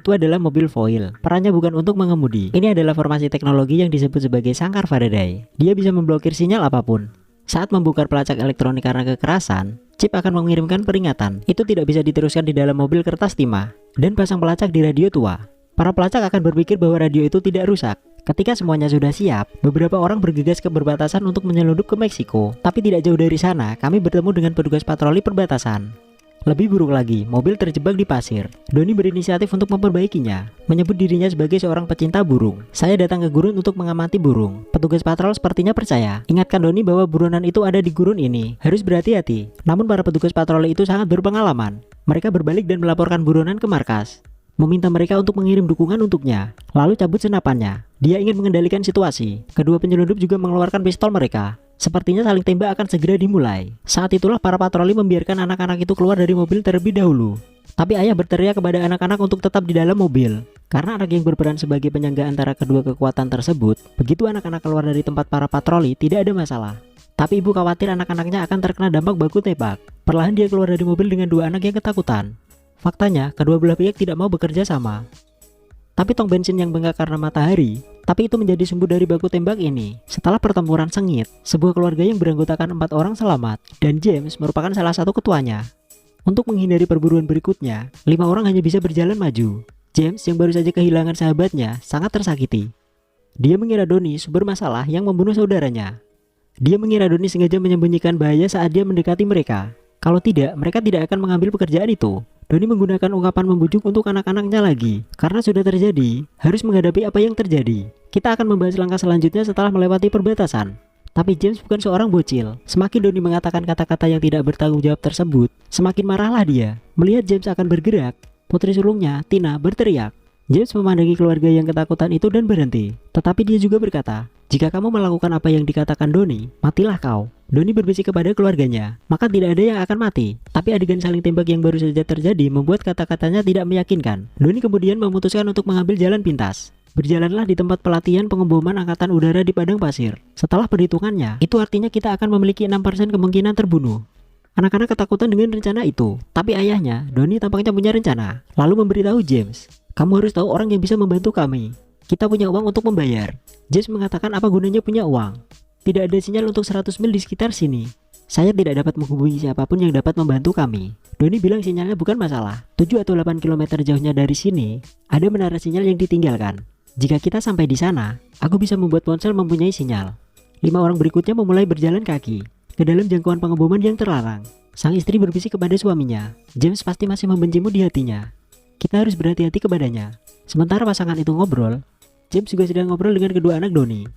itu adalah mobil foil. Perannya bukan untuk mengemudi. Ini adalah formasi teknologi yang disebut sebagai sangkar Faraday. Dia bisa memblokir sinyal apapun. Saat membongkar pelacak elektronik karena kekerasan, chip akan mengirimkan peringatan. Itu tidak bisa diteruskan di dalam mobil kertas timah dan pasang pelacak di radio tua. Para pelacak akan berpikir bahwa radio itu tidak rusak. Ketika semuanya sudah siap, beberapa orang bergegas ke perbatasan untuk menyelundup ke Meksiko. Tapi tidak jauh dari sana, kami bertemu dengan petugas patroli perbatasan. Lebih buruk lagi, mobil terjebak di pasir. Doni berinisiatif untuk memperbaikinya, menyebut dirinya sebagai seorang pecinta burung. Saya datang ke gurun untuk mengamati burung. Petugas patrol sepertinya percaya. Ingatkan Doni bahwa buronan itu ada di gurun ini. Harus berhati-hati. Namun para petugas patroli itu sangat berpengalaman. Mereka berbalik dan melaporkan buronan ke markas, meminta mereka untuk mengirim dukungan untuknya, lalu cabut senapannya. Dia ingin mengendalikan situasi. Kedua penyelundup juga mengeluarkan pistol mereka. Sepertinya saling tembak akan segera dimulai. Saat itulah para patroli membiarkan anak-anak itu keluar dari mobil terlebih dahulu. Tapi ayah berteriak kepada anak-anak untuk tetap di dalam mobil. Karena anak yang berperan sebagai penyangga antara kedua kekuatan tersebut, begitu anak-anak keluar dari tempat para patroli, tidak ada masalah. Tapi ibu khawatir anak-anaknya akan terkena dampak baku tembak. Perlahan dia keluar dari mobil dengan dua anak yang ketakutan. Faktanya, kedua belah pihak tidak mau bekerja sama. Tapi tong bensin yang bengkak karena matahari, tapi itu menjadi sumbu dari baku tembak ini. Setelah pertempuran sengit, sebuah keluarga yang beranggotakan 4 orang selamat, dan James merupakan salah satu ketuanya. Untuk menghindari perburuan berikutnya, 5 orang hanya bisa berjalan maju. James yang baru saja kehilangan sahabatnya sangat tersakiti. Dia mengira Doni sumber masalah yang membunuh saudaranya. Dia mengira Doni sengaja menyembunyikan bahaya saat dia mendekati mereka. Kalau tidak, mereka tidak akan mengambil pekerjaan itu. Doni menggunakan ungkapan membujuk untuk anak-anaknya lagi. Karena sudah terjadi, harus menghadapi apa yang terjadi. Kita akan membahas langkah selanjutnya setelah melewati perbatasan. Tapi James bukan seorang bocil. Semakin Doni mengatakan kata-kata yang tidak bertanggung jawab tersebut, semakin marahlah dia. Melihat James akan bergerak, putri sulungnya, Tina, berteriak. James memandangi keluarga yang ketakutan itu dan berhenti. Tetapi dia juga berkata, "Jika kamu melakukan apa yang dikatakan Doni, matilah kau." Doni berbisik kepada keluarganya, "Maka tidak ada yang akan mati." Tapi adegan saling tembak yang baru saja terjadi membuat kata-katanya tidak meyakinkan. Doni kemudian memutuskan untuk mengambil jalan pintas. Berjalanlah di tempat pelatihan pengeboman angkatan udara di padang pasir. Setelah perhitungannya, itu artinya kita akan memiliki 6% kemungkinan terbunuh. Anak-anak ketakutan dengan rencana itu. Tapi ayahnya, Doni tampaknya punya rencana. Lalu memberitahu James, "Kamu harus tahu orang yang bisa membantu kami. Kita punya uang untuk membayar." James mengatakan apa gunanya punya uang. Tidak ada sinyal untuk 100 mil di sekitar sini. Saya tidak dapat menghubungi siapapun yang dapat membantu kami. Doni bilang sinyalnya bukan masalah. 7 atau 8 km jauhnya dari sini, ada menara sinyal yang ditinggalkan. Jika kita sampai di sana, aku bisa membuat ponsel mempunyai sinyal. 5 orang berikutnya memulai berjalan kaki ke dalam jangkauan pengeboman yang terlarang. Sang istri berbisik kepada suaminya, "James pasti masih membencimu di hatinya. Kita harus berhati-hati kepadanya." Sementara pasangan itu ngobrol, James juga sedang ngobrol dengan kedua anak Doni.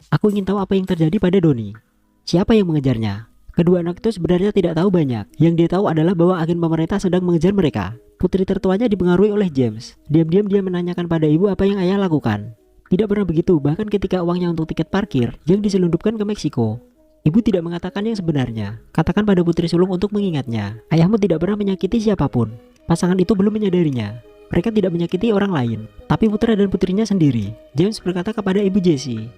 "Aku ingin tahu apa yang terjadi pada Doni. Siapa yang mengejarnya?" Kedua anak itu sebenarnya tidak tahu banyak. Yang dia tahu adalah bahwa agen pemerintah sedang mengejar mereka. Putri tertuanya dipengaruhi oleh James. Diam-diam dia menanyakan pada ibu apa yang ayah lakukan. Tidak pernah begitu, bahkan ketika uangnya untuk tiket parkir yang diselundupkan ke Meksiko. Ibu tidak mengatakan yang sebenarnya. Katakan pada putri sulung untuk mengingatnya. Ayahmu tidak pernah menyakiti siapapun. Pasangan itu belum menyadarinya. Mereka tidak menyakiti orang lain, tapi putra dan putrinya sendiri. James berkata kepada ibu Jessie,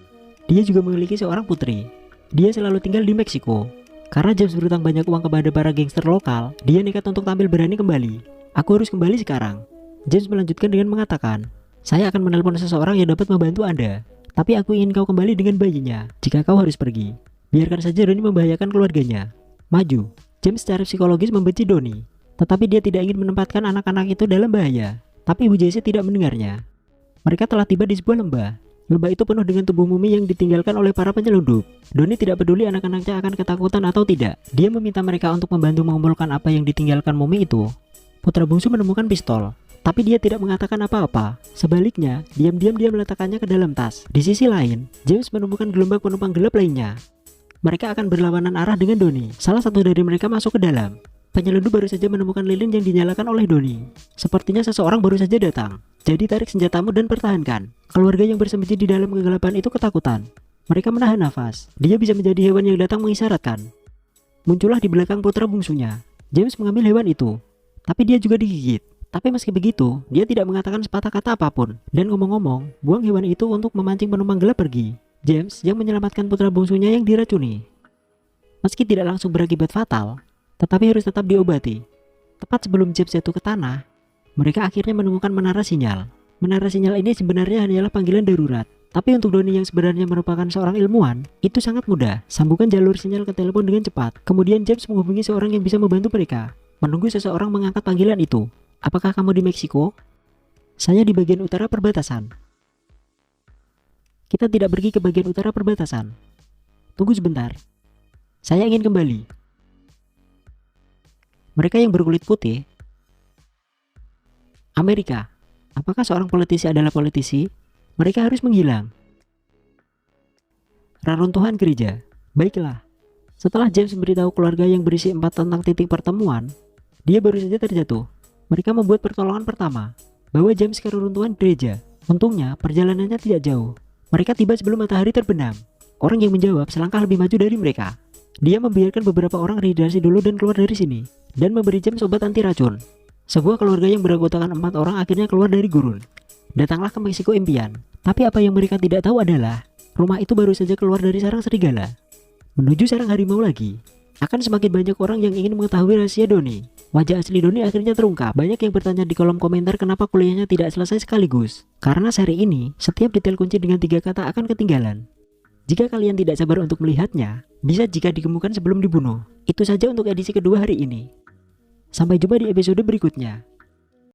dia juga memiliki seorang putri. Dia selalu tinggal di Meksiko. Karena James berutang banyak uang kepada para gangster lokal, dia nekat untuk tampil berani kembali. "Aku harus kembali sekarang." James melanjutkan dengan mengatakan, "Saya akan menelpon seseorang yang dapat membantu Anda. Tapi aku ingin kau kembali dengan bayinya. Jika kau harus pergi, biarkan saja Doni membahayakan keluarganya." Maju. James secara psikologis membenci Doni, tetapi dia tidak ingin menempatkan anak-anak itu dalam bahaya. Tapi ibu Jessie tidak mendengarnya. Mereka telah tiba di sebuah lembah. Lembah itu penuh dengan tubuh mumi yang ditinggalkan oleh para penyelundup. Doni tidak peduli anak-anaknya akan ketakutan atau tidak. Dia meminta mereka untuk membantu mengumpulkan apa yang ditinggalkan mumi itu. Putra bungsu menemukan pistol, tapi dia tidak mengatakan apa-apa. Sebaliknya, diam-diam dia meletakkannya ke dalam tas. Di sisi lain, James menemukan gelombang penumpang gelap lainnya. Mereka akan berlawanan arah dengan Doni. Salah satu dari mereka masuk ke dalam. Penyelundup baru saja menemukan lilin yang dinyalakan oleh Doni. Sepertinya seseorang baru saja datang. Jadi tarik senjatamu dan pertahankan. Keluarga yang bersembunyi di dalam kegelapan itu ketakutan. Mereka menahan nafas. Dia bisa menjadi hewan yang datang mengisyaratkan. Muncullah di belakang putra bungsunya. James mengambil hewan itu, tapi dia juga digigit. Tapi meski begitu, dia tidak mengatakan sepatah kata apapun. Dan ngomong-ngomong, buang hewan itu untuk memancing penumpang gelap pergi. James yang menyelamatkan putra bungsunya yang diracuni. Meski tidak langsung berakibat fatal, tetapi harus tetap diobati. Tepat sebelum James jatuh ke tanah, Mereka akhirnya menemukan menara sinyal. Menara sinyal ini sebenarnya hanyalah panggilan darurat. Tapi untuk Donnie yang sebenarnya merupakan seorang ilmuwan, itu sangat mudah. Sambungkan jalur sinyal ke telepon dengan cepat. Kemudian James menghubungi seorang yang bisa membantu mereka. Menunggu seseorang mengangkat panggilan itu. Apakah kamu di Meksiko? Saya di bagian utara perbatasan. Kita tidak pergi ke bagian utara perbatasan. Tunggu sebentar. Saya ingin kembali. Mereka yang berkulit putih. Amerika. Apakah seorang politisi adalah politisi? Mereka harus menghilang. Reruntuhan gereja. Baiklah. Setelah James memberitahu keluarga yang berisi 4 tentang titik pertemuan, dia baru saja terjatuh. Mereka membuat pertolongan pertama, bawa James ke reruntuhan gereja. Untungnya, perjalanannya tidak jauh. Mereka tiba sebelum matahari terbenam. Orang yang menjawab selangkah lebih maju dari mereka. Dia membiarkan beberapa orang rehidrasi dulu dan keluar dari sini, dan memberi James obat anti racun. Sebuah keluarga yang beranggotakan 4 orang akhirnya keluar dari gurun. Datanglah ke Meksiko impian. Tapi apa yang mereka tidak tahu adalah rumah itu baru saja keluar dari sarang serigala menuju sarang harimau lagi. Akan semakin banyak orang yang ingin mengetahui rahasia Donnie. Wajah asli Donnie akhirnya terungkap. Banyak yang bertanya di kolom komentar kenapa kuliahnya tidak selesai sekaligus. Karena seri ini, setiap detail kunci dengan 3 kata akan ketinggalan. Jika kalian tidak sabar untuk melihatnya, bisa jika ditemukan sebelum dibunuh. Itu saja untuk edisi kedua hari ini. Sampai jumpa di episode berikutnya.